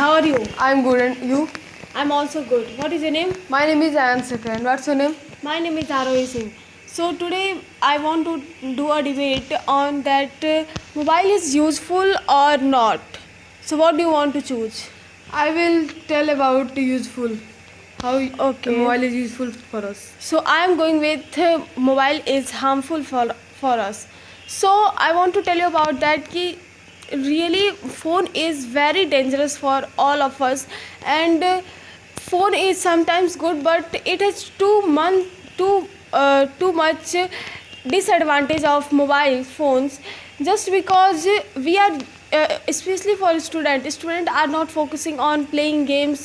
how are you? I'm good, and you? I'm also good. What is your name? My name is Ayan Sekran. What's your name? My name is Arohi Singh. So today I want to do a debate on that mobile is useful or not. So what do you want to choose? I will tell about useful. How Okay. mobile is useful for us. So I am going with mobile is harmful for us. So I want to tell you about that ki really phone is very dangerous for all of us, and phone is sometimes good, but it has too much disadvantage of mobile phones, just because we are especially for students are not focusing on playing games.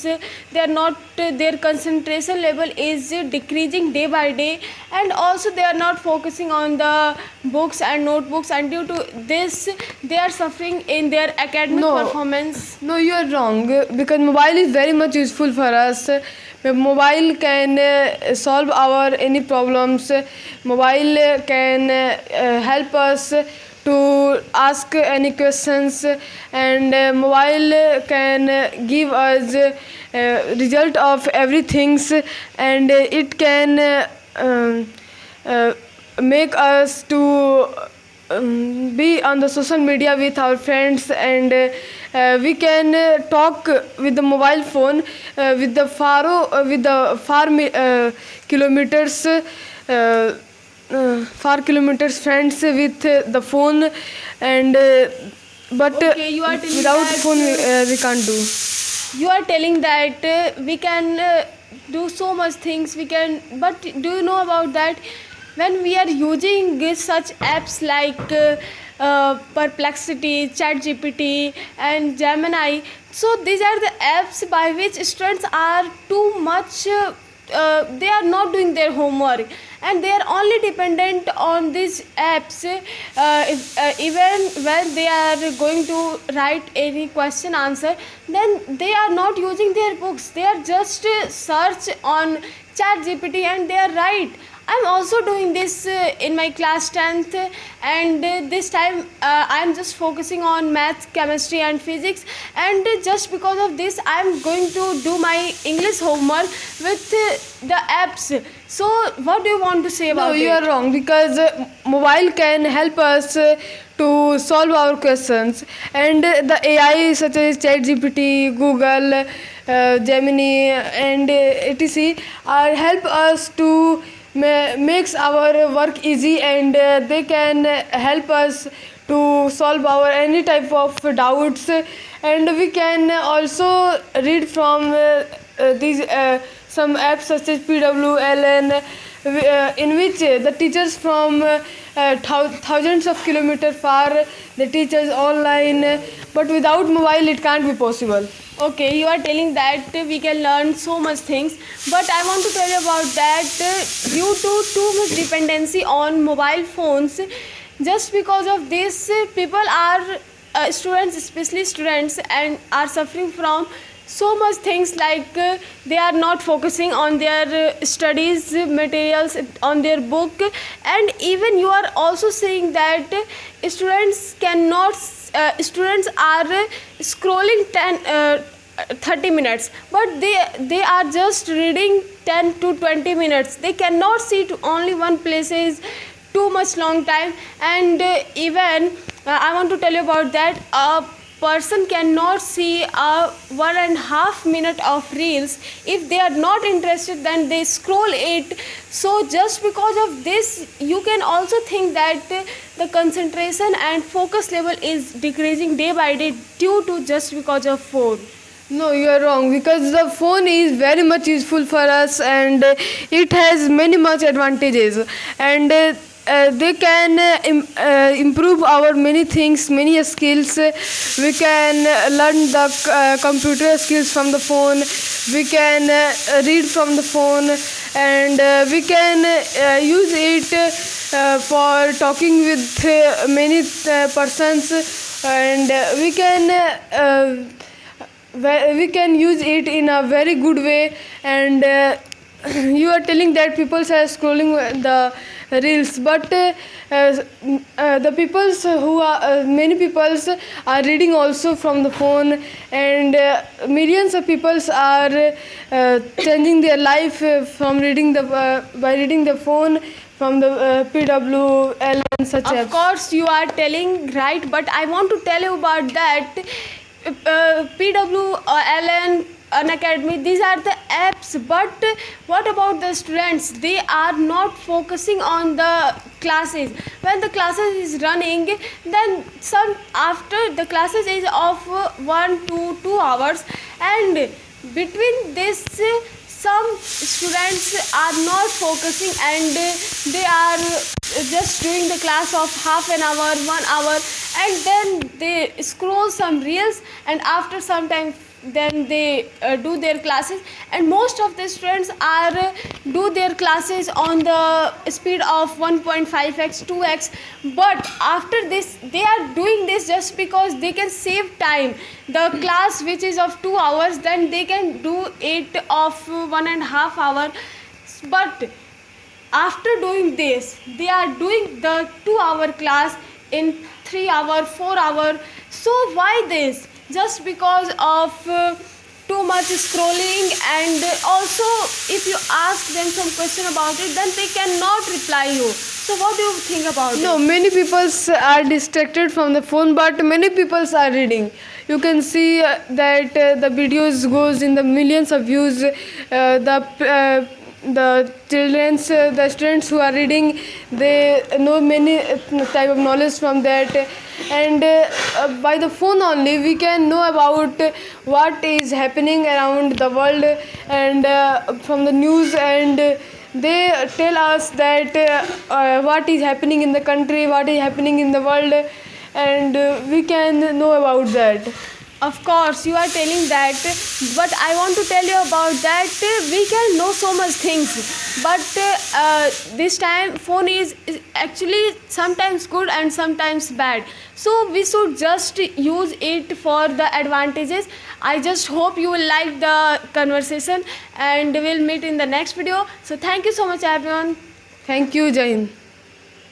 They are not their concentration level is decreasing day by day, and also they are not focusing on the books and notebooks, and due to this they are suffering in their academic performance. No, you are wrong, because mobile is very much useful for us. Mobile can solve our any problems. Mobile can help us to ask any questions, and mobile can give us result of everything, and it can make us to be on the social media with our friends, and we can talk with the mobile phone with the kilometers far kilometers friends with the phone, and but Okay, you are telling without that, phone we can't do. You are telling that we can do so much things we can, but do you know about that when we are using such apps like Perplexity, ChatGPT and Gemini, so these are the apps by which students are too much they are not doing their homework, and they are only dependent on these apps. Even when they are going to write any question answer, then they are not using their books, they are just search on ChatGPT and they are right. I'm also doing this in my class 10th, and this time I'm just focusing on math, chemistry and physics, and just because of this I'm going to do my English homework with the apps. So what do you want to say about No, you it? are wrong, because mobile can help us to solve our questions, and the AI such as ChatGPT, Google, Gemini, and etc. are help us to makes our work easy, and they can help us to solve our any type of doubts, and we can also read from these some apps such as PWLN, in which the teachers from thousands of kilometers far, the teachers online, but without mobile it can't be possible. Okay, you are telling that we can learn so much things, but I want to tell you about that due to too much dependency on mobile phones, just because of this people are students, especially students, and are suffering from so much things like they are not focusing on their studies materials on their book, and even you are also saying that students cannot students are scrolling 30 minutes, but they are just reading 10 to 20 minutes. They cannot see to only one place is too much long time, and even I want to tell you about that a person cannot see a 1.5 minute of reels. If they are not interested, then they scroll it. So just because of this you can also think that the concentration and focus level is decreasing day by day due to just because of phone. No, you are wrong, because the phone is very much useful for us, and it has many much advantages, and they can improve our many things, many skills. We can learn the computer skills from the phone. We can read from the phone, and we can use it for talking with many persons, and we can use it in a very good way, and you are telling that people are scrolling the reels, but the peoples who are many peoples are reading also from the phone, and millions of peoples are changing their life from reading the by reading the phone from the PWL and such Of apps. course, you are telling right, but I want to tell you about that. PWLN, Unacademy, these are the apps. But what about the students? They are not focusing on the classes. When the classes is running, then some after the classes is of 1 to 2 hours, and between this some students are not focusing, and they are just doing the class of half an hour, 1 hour, and then they scroll some reels, and after some time then they do their classes. And most of the students are do their classes on the speed of 1.5x 2x, but after this they are doing this just because they can save time. The class which is of 2 hours, then they can do it of 1.5 hour, but after doing this they are doing the 2 hour class in 3 hour, 4 hour. So why this? Just because of too much scrolling. And also, if you ask them some question about it, then they cannot reply you. So what do you think about No, it? many people are distracted from the phone, but many people are reading. You can see that the videos goes in the millions of views. The childrens, the students who are reading, they know many type of knowledge from that. And by the phone only, we can know about what is happening around the world, and from the news, and they tell us that what is happening in the country, what is happening in the world, and we can know about that. Of course, you are telling that, but I want to tell you about that. We can know so much things, but this time phone is actually sometimes good and sometimes bad. So we should just use it for the advantages. I just hope you will like the conversation, and we'll meet in the next video. So thank you so much, everyone. Thank you, Jai Hind.